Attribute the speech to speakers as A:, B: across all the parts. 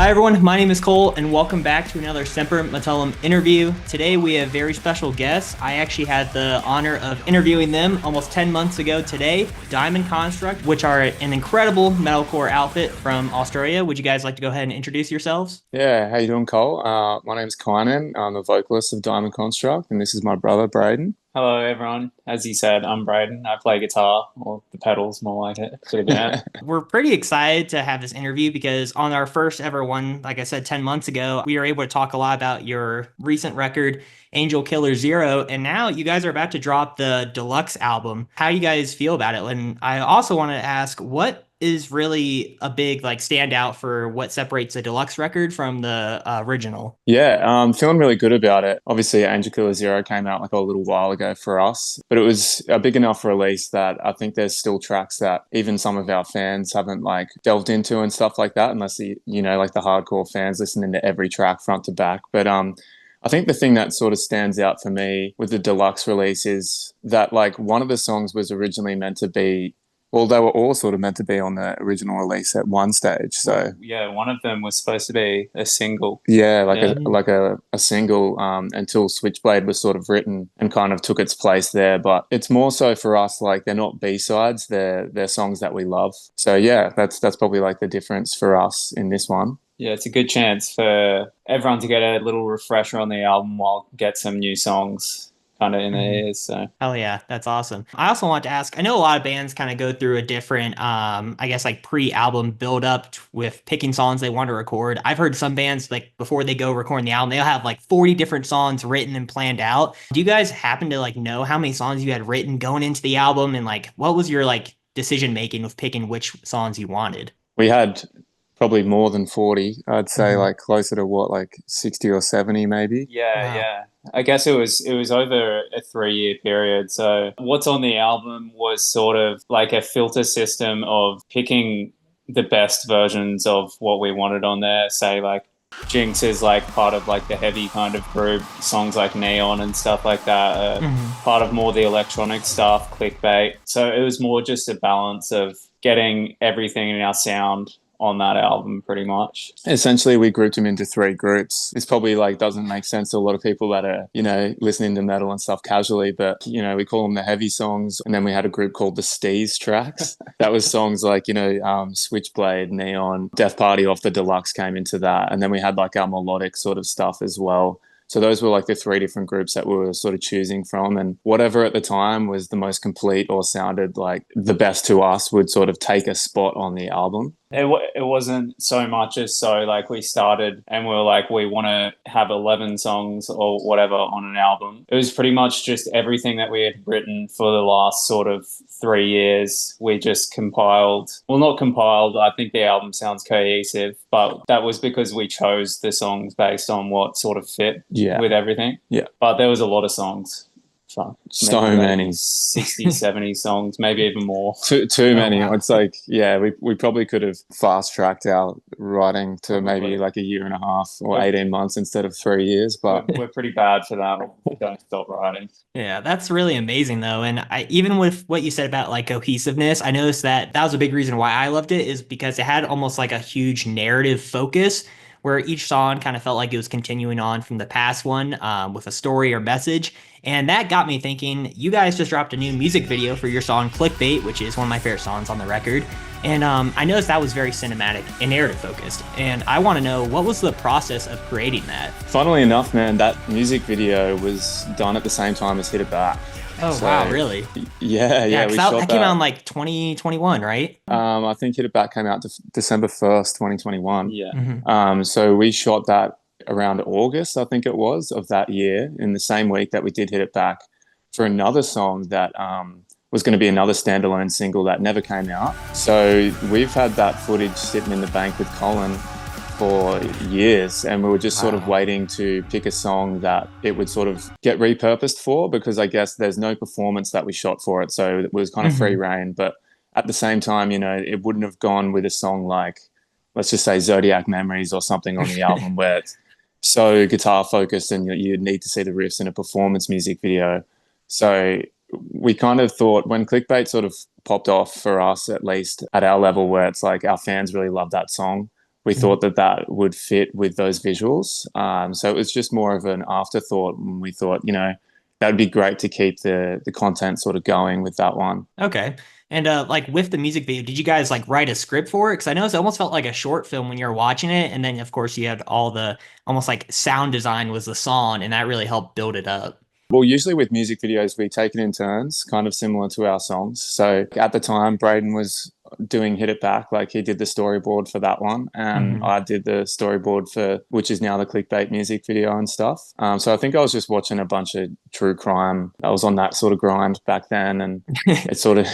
A: Hi everyone, my name is Cole and welcome back to another Semper Metallum interview. Today we have very special guests. I actually had the honor of interviewing them almost 10 months ago today, Diamond Construct, which are an incredible metalcore outfit from Australia. Would you guys like to go ahead and introduce yourselves?
B: Yeah, how you doing, Cole? My name's Kynan. I'm the vocalist of Diamond Construct, and this is my brother, Braden.
C: Hello, everyone. As you said, I'm Braden. I play guitar, or the pedals, more like it. Bit of that.
A: We're pretty excited to have this interview because on our first ever one, like I said, 10 months ago, we were able to talk a lot about your recent record, Angel Killer Zero, and now you guys are about to drop the Deluxe album. How do you guys feel about it? And I also want to ask, what is really a big standout for what separates a deluxe record from the original?
B: Yeah, feeling really good about it. Obviously, Angel Killer Zero came out like a little while ago for us, but it was a big enough release that I think there's still tracks that even some of our fans haven't like delved into and stuff like that, unless like the hardcore fans listening to every track front to back. But I think the thing that sort of stands out for me with the deluxe release is that like one of the songs was originally meant to be, well, they were all sort of meant to be on the original release at one stage. So
C: Yeah, one of them was supposed to be a single.
B: yeah,
C: Yeah.
B: a single until Switchblade was sort of written and kind of took its place there. But it's more so for us, like they're not B-sides, they're songs that we love. So yeah, that's probably like the difference for us in this one.
C: Yeah, it's a good chance for everyone to get a little refresher on the album while get some new songs kind of in their ears. So
A: Hell yeah, that's awesome. I also want to ask, I know a lot of bands kind of go through a different, I guess like pre-album build up with picking songs they want to record. I've heard some bands like before they go recording the album, they'll have like 40 different songs written and planned out. Do you guys happen to like know how many songs you had written going into the album and like what was your like decision making with picking which songs you wanted?
B: We had probably more than 40. I'd say
A: Mhm.
B: like closer to what, like 60 or 70 maybe.
C: yeah,
A: Wow.
C: yeah. I guess it was over a 3 year period. So what's on the album was sort of like a filter system of picking the best versions of what we wanted on there. Say like Jinx is like part of like the heavy kind of group. Songs like Neon and stuff like that are
A: Mhm.
C: part of more the electronic stuff, clickbait. So it was more just a balance of getting everything in our sound on that album pretty much.
B: Essentially, we grouped them into three groups. This probably like doesn't make sense to a lot of people that are, listening to metal and stuff casually, but we call them the heavy songs. And then we had a group called the Steez tracks. That was songs like, Switchblade, Neon, Death Party off the Deluxe came into that. And then we had like our melodic sort of stuff as well. So those were like the three different groups that we were sort of choosing from. And whatever at the time was the most complete or sounded like the best to us would sort of take a spot on the album.
C: It wasn't so much as so like we started and we were like, we want to have 11 songs or whatever on an album. It was pretty much just everything that we had written for the last sort of 3 years. We just compiled, well, not compiled. I think the album sounds cohesive, but that was because we chose the songs based on what sort of fit
B: Yeah.
C: with everything.
B: Yeah.
C: But there was a lot of songs.
B: So
C: maybe like
B: many.
C: 60, 70 songs, maybe even more.
B: Too many.
A: Wow.
B: It's like, yeah, we probably could have fast tracked our writing to maybe like a year and a half or 18 months instead of 3 years. But
C: We're pretty bad for that. We don't stop writing.
A: Yeah, that's really amazing though. And even with what you said about like cohesiveness, I noticed that that was a big reason why I loved it is because it had almost like a huge narrative focus where each song kind of felt like it was continuing on from the past one with a story or message. And that got me thinking, you guys just dropped a new music video for your song Clickbait, which is one of my favorite songs on the record. And I noticed that was very cinematic and narrative focused. And I want to know, what was the process of creating that?
B: funnily enough, man, that music video was done at the same time as Hit It Back.
A: Oh,
B: So,
A: wow, really?
B: Yeah,
A: 'Cause
B: we
A: that,
B: shot
A: that came out in
B: that.
A: like 2021, right?
B: I think Hit It Back came out December 1st, 2021.
C: Yeah.
A: Mhm.
B: So we shot that around August, I think it was, of that year, in the same week that we did Hit It Back for another song that was going to be another standalone single that never came out. So we've had that footage sitting in the bank with Colin for years, and we were just sort of
A: Wow.
B: waiting to pick a song that it would sort of get repurposed for, because I guess there's no performance that we shot for it, so it was kind of free
A: Mhm.
B: reign. But at the same time, it wouldn't have gone with a song like, let's just say, Zodiac Memories or something on the album where it's so guitar focused and you'd need to see the riffs in a performance music video. So we kind of thought, when Clickbait sort of popped off for us, at least at our level, where it's like our fans really love that song, we thought that that would fit with those visuals. So it was just more of an afterthought when we thought, that would be great to keep the content sort of going with that one.
A: Okay. And like with the music video, did you guys like write a script for it? Because I know it almost felt like a short film when you were watching it, and then of course you had all the almost like sound design was the song, and that really helped build it up.
B: Well, usually with music videos, we take it in turns, kind of similar to our songs. So at the time, Braden was doing Hit It Back, like he did the storyboard for that one, and I did the storyboard for which is now the clickbait music video and stuff. So I think I was just watching a bunch of true crime. I was on that sort of grind back then, and it sort of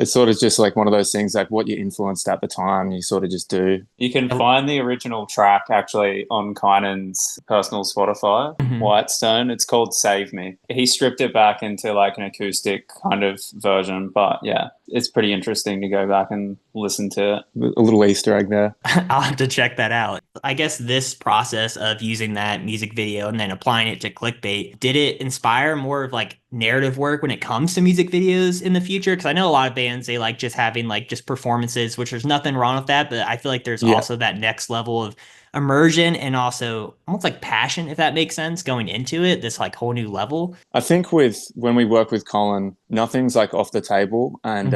B: it's sort of just like one of those things, like what you influenced at the time, you sort of just do.
C: You can find the original track actually on Kynan's personal Spotify, Whitestone. It's called Save Me. He stripped it back into like an acoustic kind of version, but yeah, it's pretty interesting to go back and listen to it.
B: A little Easter egg there.
A: I'll have to check that out. I guess this process of using that music video and then applying it to clickbait, did it inspire more of like narrative work when it comes to music videos in the future? Because I know a lot of bands, they like just having like just performances, which there's nothing wrong with that, but I feel like there's also that next level of immersion and also almost like passion, if that makes sense, going into it, this like whole new level.
B: I think when we work with Colin, nothing's like off the table. And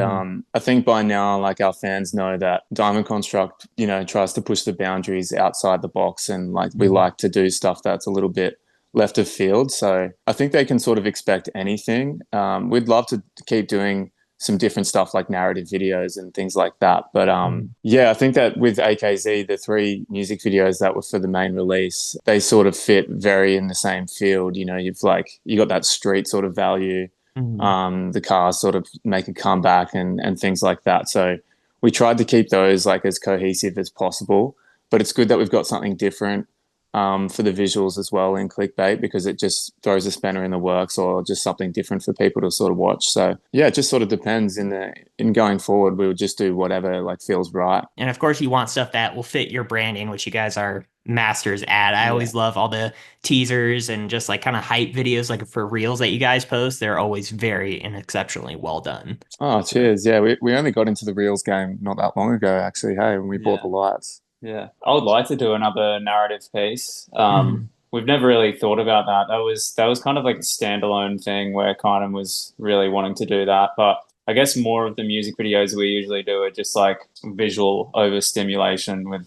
B: I think by now, like our fans know that Diamond Construct, tries to push the boundaries outside the box. And like we like to do stuff that's a little bit left of field. So I think they can sort of expect anything. We'd love to keep doing some different stuff like narrative videos and things like that. But I think that with AKZ, the 3 music videos that were for the main release, they sort of fit very in the same field. You got that street sort of value. The cars sort of make a comeback and things like that. So we tried to keep those like as cohesive as possible, but it's good that we've got something different for the visuals as well in clickbait, because it just throws a spanner in the works or just something different for people to sort of watch. So yeah, it just sort of depends. In going forward, we would just do whatever like feels right.
A: And of course you want stuff that will fit your branding, which you guys are masters at. I always love all the teasers and just like kind of hype videos like for reels that you guys post. They're always very and exceptionally well done.
B: Oh, cheers. Yeah, we only got into the reels game not that long ago, actually. Hey, when we bought the lights.
C: Yeah, I would like to do another narrative piece. We've never really thought about that. That was kind of like a standalone thing where Kynan was really wanting to do that. But I guess more of the music videos we usually do are just like visual overstimulation with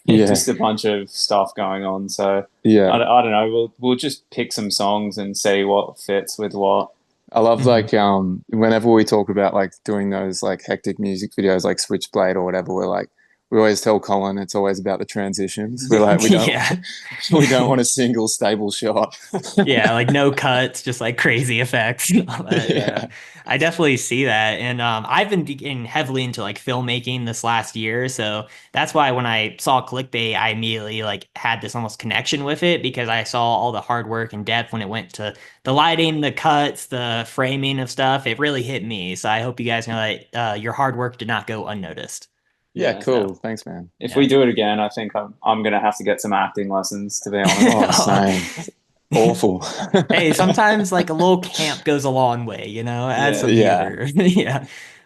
C: just a bunch of stuff going on. So I don't know. We'll just pick some songs and see what fits with what.
B: I love like whenever we talk about like doing those like hectic music videos like Switchblade or whatever, we always tell Colin it's always about the transitions. We're like, we don't want a single stable shot.
A: Like no cuts, just like crazy effects. I definitely see that. And I've been getting heavily into like filmmaking this last year. So that's why when I saw clickbait, I immediately like had this almost connection with it, because I saw all the hard work and depth when it went to the lighting, the cuts, the framing of stuff. It really hit me. So I hope you guys know that your hard work did not go unnoticed.
B: Yeah, cool. So, thanks, man.
C: If we do it again, I think I'm going to have to get some acting lessons, to be honest.
B: Same. Awful.
A: Hey, sometimes like a little camp goes a long way, add some humor.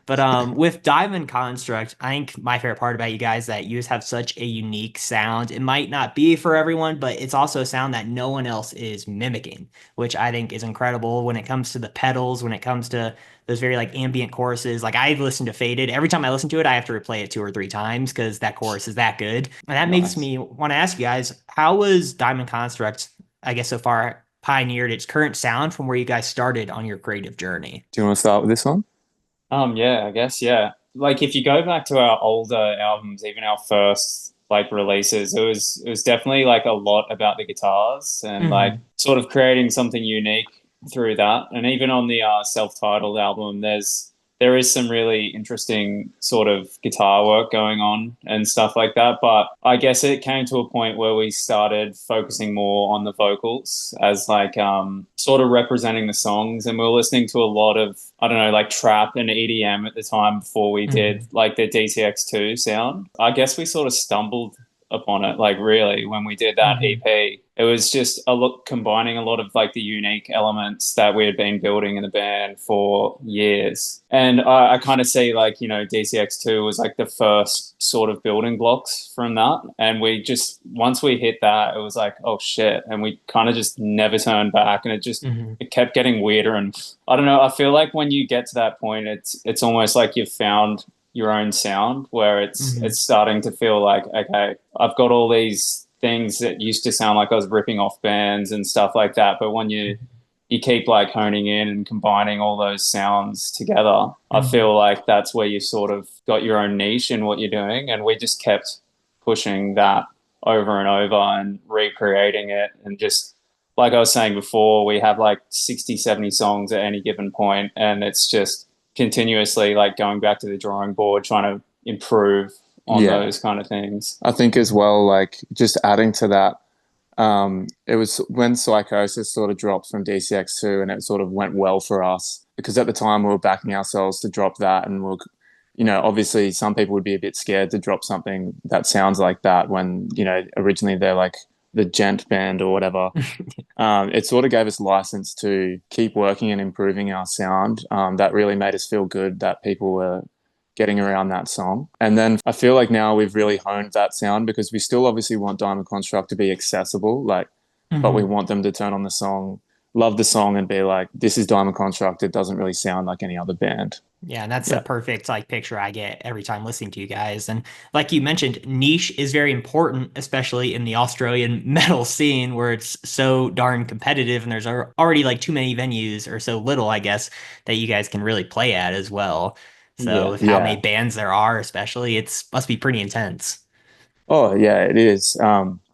A: But with Diamond Construct, I think my favorite part about you guys is that you just have such a unique sound. It might not be for everyone, but it's also a sound that no one else is mimicking, which I think is incredible when it comes to the pedals, when it comes to those very like ambient choruses. Like I listen to Faded. Every time I listen to it, I have to replay it 2 or 3 times because that chorus is that good. And that makes me want to ask you guys, how was Diamond Construct, I guess so far, pioneered its current sound from where you guys started on your creative journey?
B: Do you want to start with this one?
C: I guess, yeah. Like if you go back to our older albums, even our first like releases, it was definitely like a lot about the guitars and like sort of creating something unique through that. And even on the self-titled album, there is some really interesting sort of guitar work going on and stuff like that. But I guess it came to a point where we started focusing more on the vocals as like sort of representing the songs. And we were listening to a lot of, I don't know, like trap and EDM at the time before we did like the DTX2 sound. I guess we sort of stumbled a upon it. Like really, when we did that
A: Mhm.
C: EP, it was just combining a lot of like the unique elements that we had been building in the band for years. And I kind of see like, you know, DCX2 was like the first sort of building blocks from that. And we just, once we hit that, it was like, oh shit. And we kind of just never turned back. And
A: Mhm.
C: it kept getting weirder. And I don't know, I feel like when you get to that point, it's almost like you've found your own sound where
A: Mhm.
C: it's starting to feel like, okay, I've got all these things that used to sound like I was ripping off bands and stuff like that. But when you keep like honing in and combining all those sounds together, I
A: Mhm.
C: feel like that's where you sort of got your own niche in what you're doing. And we just kept pushing that over and over and recreating it. And just like I was saying before, we have like 60, 70 songs at any given point, and it's just continuously like going back to the drawing board, trying to improve on
B: Yeah.
C: those kind of things.
B: I think as well, like just adding to that, it was when Psychosis sort of dropped from DCX2 and it sort of went well for us because at the time we were backing ourselves to drop that and we're, you know, obviously some people would be a bit scared to drop something that sounds like that when, you know, originally they're like the gent band or whatever. It sort of gave us license to keep working and improving our sound. That really made us feel good that people were getting around that song. And then I feel like now we've really honed that sound because we still obviously want Diamond Construct to be accessible, like, but we
A: Mhm.
B: want them to turn on the song, love the song, and be like, "This is Diamond Construct. It doesn't really sound like any other band."
A: Yeah, and that's the
B: Yeah,
A: perfect like picture I get every time listening to you guys. And like you mentioned, niche is very important, especially in the Australian metal scene where it's so darn competitive and there's already like too many venues or so little, I guess, that you guys can really play at as well. So
C: Yeah.
A: with how many
B: yeah.
A: bands there are, especially, it's must be pretty intense.
B: Oh, yeah, it is.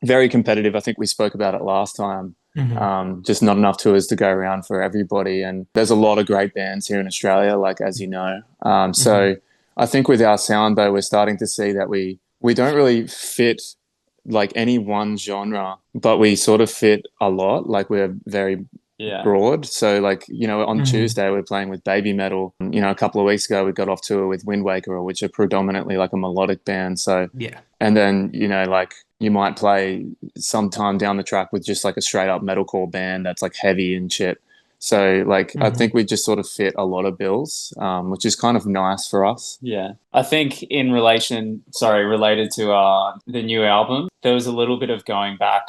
B: Very competitive. I think we spoke about it last time.
A: Hmm.
B: Just not enough tours to go around for everybody. And there's a lot of great bands here in Australia, like as you know.
A: Hmm.
B: So I think with our sound though, we're starting to see that we don't really fit like any one genre, but we sort of fit a lot. Like we're very
C: Yeah.
B: broad. So like, you know, on
A: Hmm.
B: Tuesday we're playing with Baby Metal. You know, a couple of weeks ago we got off tour with Wind Waker, which are predominantly like a melodic band. So
A: Yeah.
B: and then, you know, like you might play sometime down the track with just like a straight up metalcore band that's like heavy and shit. So like I
A: Hmm.
B: think we just sort of fit a lot of bills, which is kind of nice for us.
C: Yeah. I think related to the new album, there was a little bit of going back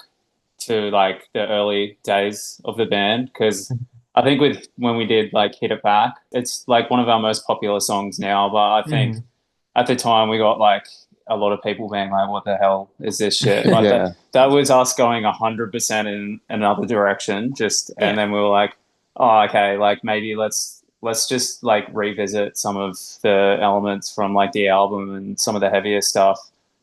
C: to like the early days of the band because I think with when we did like Hit It Back, it's like one of our most popular songs now. But I think
A: Hmm.
C: at the time we got like a lot of people being like, "What the hell is this shit?" Like
B: Yeah.
C: that was us going 100% in another direction. Just and
A: Yeah.
C: then we were like, "Oh, okay. Like maybe let's just like revisit some of the elements from like the album and some of the heavier stuff."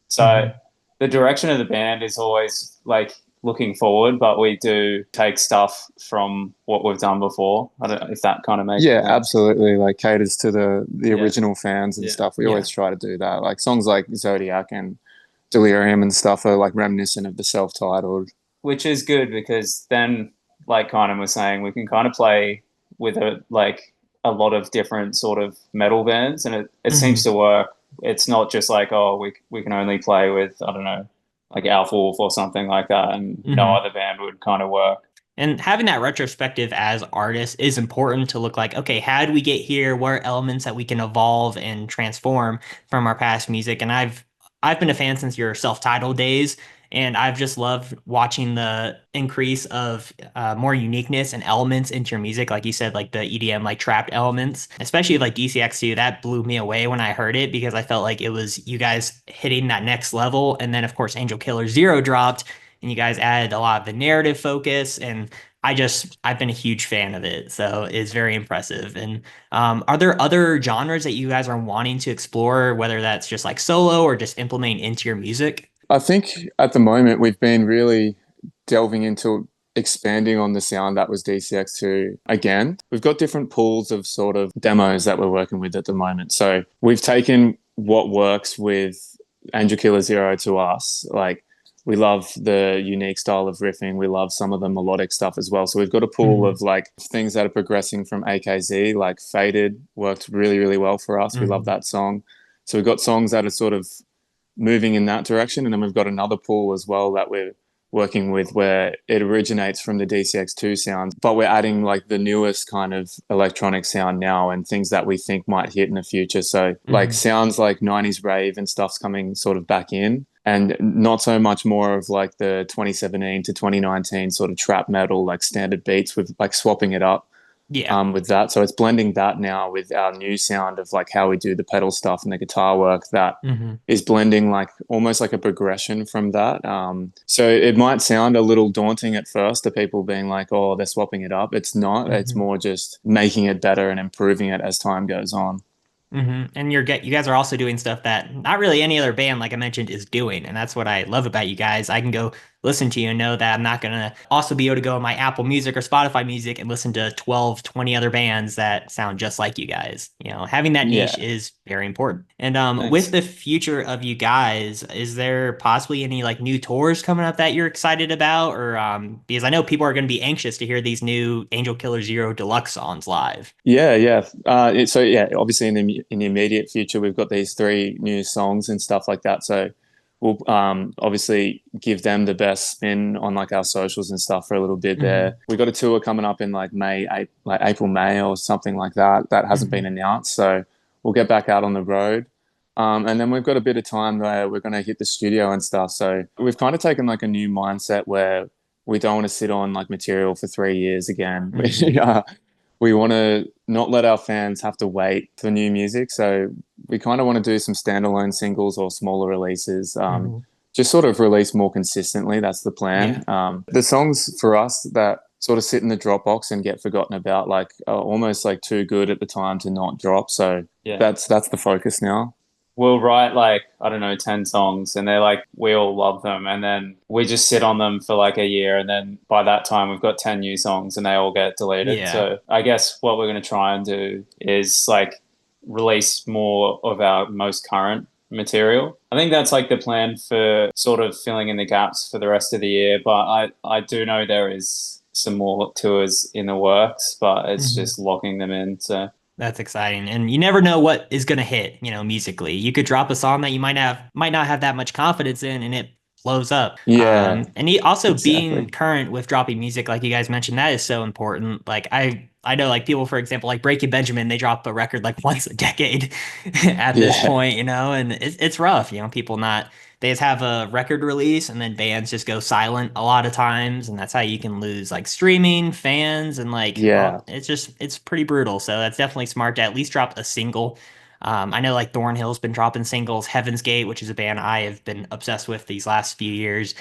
C: So
A: Hmm.
C: the direction of the band is always like looking forward, but we do take stuff from what we've done before. I don't know if that kind of makes
B: Yeah,
C: sense.
B: absolutely. Like caters to the
C: Yeah,
B: original fans and
C: yeah.
B: stuff. We
A: Yeah.
B: always try to do that. Like songs like Zodiac and Delirium and stuff are like reminiscent of the self-titled.
C: Which is good because then, like Kynan was saying, we can kind of play with a lot of different sort of metal bands, and it seems
A: Hmm.
C: to work. It's not just like, oh, we can only play with, I don't know, like Alpha Wolf or something like that, and no
A: Hmm.
C: other band would kind of work.
A: And having that retrospective as artists is important to look like, okay, how did we get here? What are elements that we can evolve and transform from our past music? And I've been a fan since your self-titled days, and I've just loved watching the increase of more uniqueness and elements into your music. Like you said, like the EDM, like trapped elements, especially like DCX2, that blew me away when I heard it because I felt like it was you guys hitting that next level. And then of course Angel Killer Zero dropped and you guys added a lot of the narrative focus and I've been a huge fan of it, so it's very impressive. And are there other genres that you guys are wanting to explore, whether that's just like solo or just implementing into your music?
B: I think at the moment we've been really delving into expanding on the sound that was DCX2 again. We've got different pools of sort of demos that we're working with at the moment. So we've taken what works with Angel Killer Zero to us. Like we love the unique style of riffing. We love some of the melodic stuff as well. So we've got a pool
A: Hmm.
B: of like things that are progressing from AKZ, like Faded worked really, really well for us. We love
A: Hmm.
B: that song. So we've got songs that are sort of moving in that direction. And then we've got another pool as well that we're working with where it originates from the DCX2 sound, but we're adding like the newest kind of electronic sound now and things that we think might hit in the future. So like sounds like 90s rave and stuff's coming sort of back in, and not so much more of like the 2017 to 2019 sort of trap metal, like standard beats, with like swapping it up with that. So it's blending that now with our new sound of like how we do the pedal stuff and the guitar work that is blending like almost like a progression from that. So it might sound a little daunting at first to people being like, oh, they're swapping it up. It's not. It's more just making it better and improving it as time goes on.
A: And you guys are also doing stuff that not really any other band, like I mentioned, is doing. And that's what I love about you guys. I can go listen to you and know that I'm not going to also be able to go on my Apple Music or Spotify Music and listen to 12, 20 other bands that sound just like you guys. You know, having that niche is very important. And with the future of you guys, is there possibly any like new tours coming up that you're excited about? Or because I know people are going to be anxious to hear these new Angel Killer Zero Deluxe songs live.
B: Yeah. So obviously in the immediate future, we've got these 3 new songs and stuff like that. So we'll obviously give them the best spin on like our socials and stuff for a little bit there. We've got a tour coming up in like April, May or something like that. That hasn't been announced. So we'll get back out on the road. And then we've got a bit of time where we're going to hit the studio and stuff. So we've kind of taken like a new mindset where we don't want to sit on like material for 3 years again. We want to not let our fans have to wait for new music. So we kind of want to do some standalone singles or smaller releases, just sort of release more consistently. That's the plan. The songs for us that sort of sit in the Dropbox and get forgotten about, like, are almost like too good at the time to not drop. So that's the focus now.
C: We'll write like, I don't know, 10 songs, and they're like, we all love them. And then we just sit on them for like a year. And then by that time we've got 10 new songs and they all get deleted. So I guess what we're going to try and do is like release more of our most current material. I think that's like the plan for sort of filling in the gaps for the rest of the year. But I do know there is some more tours in the works, but it's just locking them in. So
A: that's exciting. And you never know what is going to hit, you know, musically. You could drop a song that you might not have that much confidence in, and it blows up. And also being current with dropping music, like you guys mentioned, that is so important. Like I know like people, for example, like Breaking Benjamin, they drop a record like once a decade at this point, you know, and it's rough, you know, they just have a record release and then bands just go silent a lot of times. And that's how you can lose like streaming fans and like, well, it's pretty brutal. So that's definitely smart to at least drop a single. I know like Thornhill's been dropping singles. Heaven's Gate, which is a band I have been obsessed with these last few years,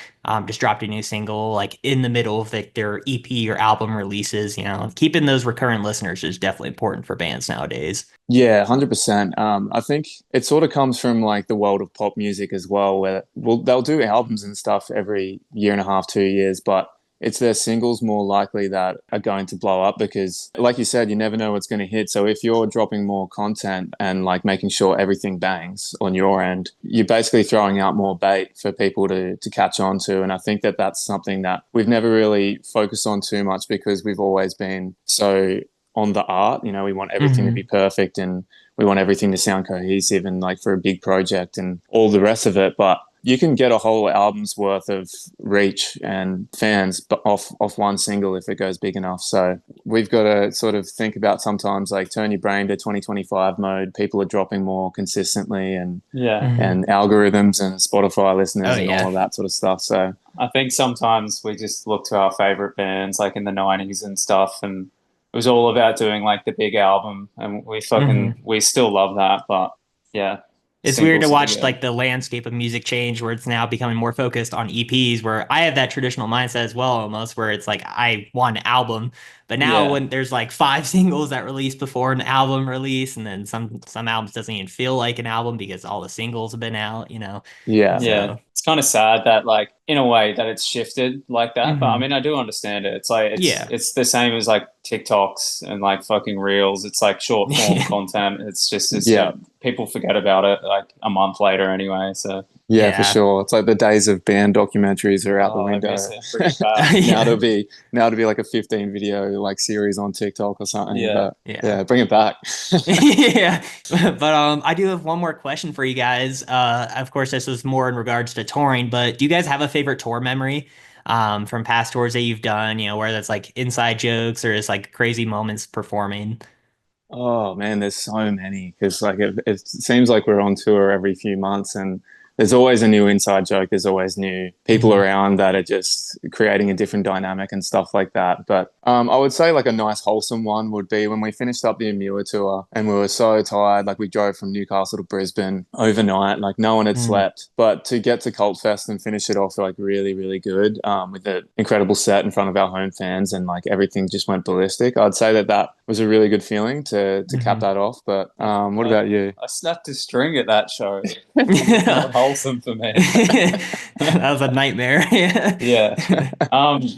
A: just dropped a new single like in the middle of their EP or album releases. You know, keeping those recurrent listeners is definitely important for bands nowadays.
B: Yeah, 100%. I think it sort of comes from like the world of pop music as well, where they'll do albums and stuff every year and a half, 2 years, but it's their singles more likely that are going to blow up because, like you said, you never know what's going to hit. So if you're dropping more content and like making sure everything bangs on your end, you're basically throwing out more bait for people to catch on to. And I think that that's something that we've never really focused on too much because we've always been so on the art. You know, we want everything to be perfect and we want everything to sound cohesive and like for a big project and all the rest of it. But you can get a whole album's worth of reach and fans off one single if it goes big enough. So we've got to sort of think about sometimes like turn your brain to 2025 mode. People are dropping more consistently and algorithms and Spotify listeners and all of that sort of stuff. So
C: I think sometimes we just look to our favorite bands like in the 90s and stuff, and it was all about doing like the big album, and we still love that. But yeah.
A: It's weird to watch like the landscape of music change where it's now becoming more focused on EPs, where I have that traditional mindset as well, almost where it's like I want an album. But now when there's like 5 singles that release before an album release, and then some albums doesn't even feel like an album because all the singles have been out, you know?
C: Yeah. It's kind of sad that like in a way that it's shifted like that. But I mean, I do understand it. It's like, it's the same as like TikToks and like fucking reels. It's like short form content. It's just, people forget about it like a month later anyway. So
B: Yeah, for
A: Yeah.
B: sure. It's like the days of band documentaries are out the
C: Oh, I
B: window.
C: miss it pretty bad.
B: Now
A: Yeah.
B: it'll be like a 15 video like series on TikTok or something.
C: Yeah.
B: But
A: Yeah.
B: yeah, bring it back.
A: Yeah. But I do have one more question for you guys. Of course, this was more in regards to touring, but do you guys have a favorite tour memory from past tours that you've done, where that's like inside jokes or it's like crazy moments performing?
B: Oh man, there's so many because like it seems like we're on tour every few months, and there's always a new inside joke. There's always new people
A: Hmm.
B: around that are just creating a different dynamic and stuff like that. But I would say like a nice wholesome one would be when we finished up the Amua tour and we were so tired. Like we drove from Newcastle to Brisbane overnight. Like no one had
A: Mm.
B: slept, but to get to Cult Fest and finish it off like really really good with an incredible set in front of our home fans and like everything just went ballistic. I'd say that that was a really good feeling to cap
A: Hmm.
B: that off. But what
C: I,
B: about you?
C: I snapped a string at that show. It's not wholesome for me.
A: That was a nightmare. Yeah.
C: Yeah.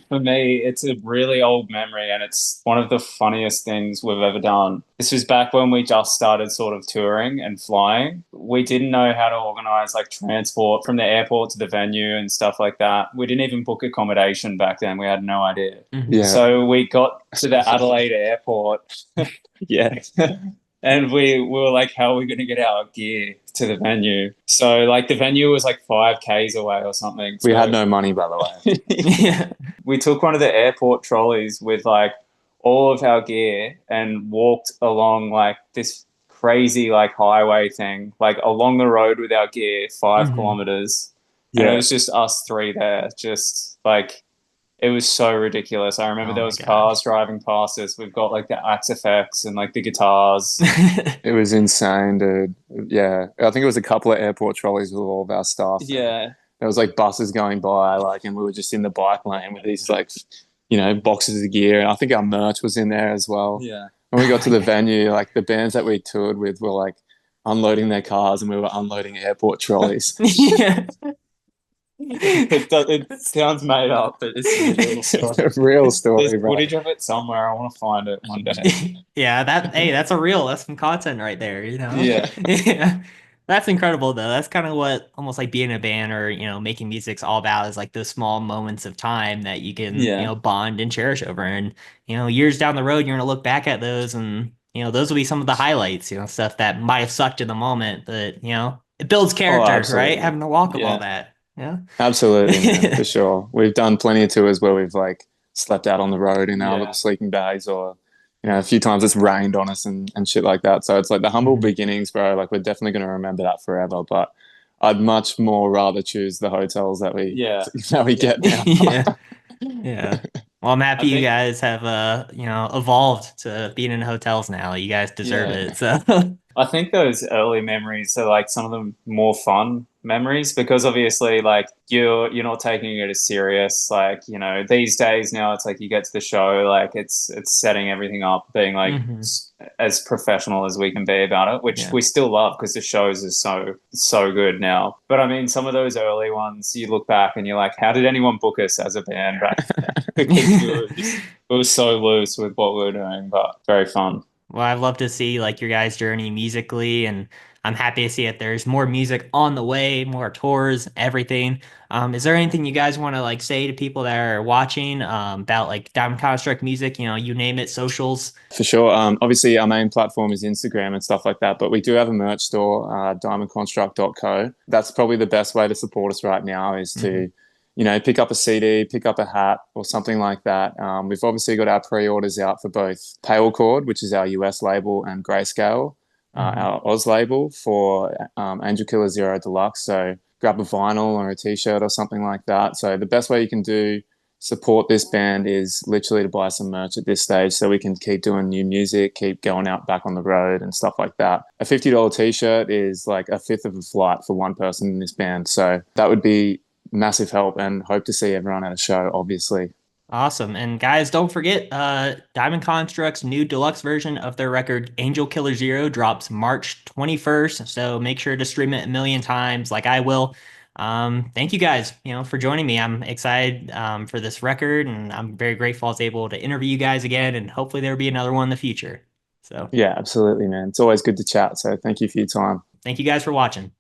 C: For me, it's a really old memory and it's one of the funniest things we've ever done. This was back when we just started sort of touring and flying. We didn't know how to organize like transport from the airport to the venue and stuff like that. We didn't even book accommodation back then. We had no idea.
A: Hmm.
B: Yeah,
C: So we got to the Adelaide airport.
B: yeah.
C: And we were like, how are we going to get our gear to the venue? So, like, the venue was like 5Ks away or something.
B: We had
C: So,
B: no money, by the way.
A: Yeah.
C: we took one of the airport trolleys with like all of our gear and walked along like this crazy like highway thing, like along the road with our gear, 5 kilometers. And it
B: Yeah.
C: was just us three there, just like it was so ridiculous. I remember
A: Oh
C: there
A: my
C: was cars
A: gosh.
C: driving past us. We've got like the Axe effects and like the guitars.
B: It was insane, dude. Yeah. I think it was a couple of airport trolleys with all of our stuff. And
C: Yeah,
B: there was like buses going by, like, and we were just in the bike lane with these like, boxes of gear. And I think our merch was in there as well.
C: yeah.
B: When we
A: Oh
B: got to
A: my
B: the
A: God.
B: venue, like the bands that we toured with were like unloading their cars and we were unloading airport trolleys.
A: Yeah.
C: It sounds made up, but it's a real story.
B: It's a real
C: There's
B: story, bro.
C: footage of it somewhere. I want to find it one day.
A: Yeah, hey, that's some content right there,
C: Yeah,
A: Yeah. That's incredible though. That's kind of what almost like being a band or, making music's all about is like those small moments of time that you can,
C: yeah.
A: bond and cherish over. And, years down the road, you're gonna look back at those and, those will be some of the highlights, stuff that might have sucked in the moment, but, it builds
B: Oh,
A: character, right?
B: absolutely.
A: Having to walk of all
C: Yeah.
A: that. Yeah.
B: Absolutely, man, for sure. We've done plenty of tours where we've like slept out on the road in our little
C: Yeah.
B: sleeping bags or, a few times it's rained on us and shit like that. So it's like the humble
A: Mhm.
B: beginnings, bro. Like we're definitely going to remember that forever. But I'd much more rather choose the hotels that we
C: Yeah.
B: that we
C: Yeah.
B: get now.
A: Yeah. Yeah. Well, I'm
C: I
A: happy you
C: think,
A: guys have evolved to being in hotels now. You guys deserve
C: yeah.
A: it. So
C: I think those early memories are like some of the more fun memories because obviously like you're not taking it as serious. Like, these days now it's like you get to the show, like it's setting everything up, being like
A: Mhm.
C: as professional as we can be about it, which
A: Yeah.
C: we still love because the shows are so good now. But I mean some of those early ones you look back and you're like, how did anyone book us as a band back then? Because we were so loose with what we were doing, but very fun.
A: Well, I'd love to see like your guys' journey musically, and I'm happy to see that there's more music on the way, more tours, everything. Is there anything you guys want to like say to people that are watching about like Diamond Construct music? You name it, socials.
B: For sure. Obviously, our main platform is Instagram and stuff like that, but we do have a merch store, diamondconstruct.co. That's probably the best way to support us right now is
A: Hmm.
B: to, pick up a CD, pick up a hat or something like that. We've obviously got our pre-orders out for both Pale Chord, which is our US label, and Grayscale,
A: Hmm.
B: our Oz label for Angel Killer Zero Deluxe. So grab a vinyl or a t-shirt or something like that. So the best way you can do support this band is literally to buy some merch at this stage so we can keep doing new music, keep going out back on the road and stuff like that. A $50 t-shirt is like a fifth of a flight for one person in this band. So that would be massive help and hope to see everyone at a show, obviously.
A: Awesome. And guys, don't forget, Diamond Construct's new deluxe version of their record Angel Killer Zero drops March 21st. So make sure to stream it a million times like I will. Thank you guys, for joining me. I'm excited for this record and I'm very grateful I was able to interview you guys again and hopefully there'll be another one in the future. So
B: Yeah, absolutely, man. It's always good to chat. So thank you for your time.
A: thank you guys for watching.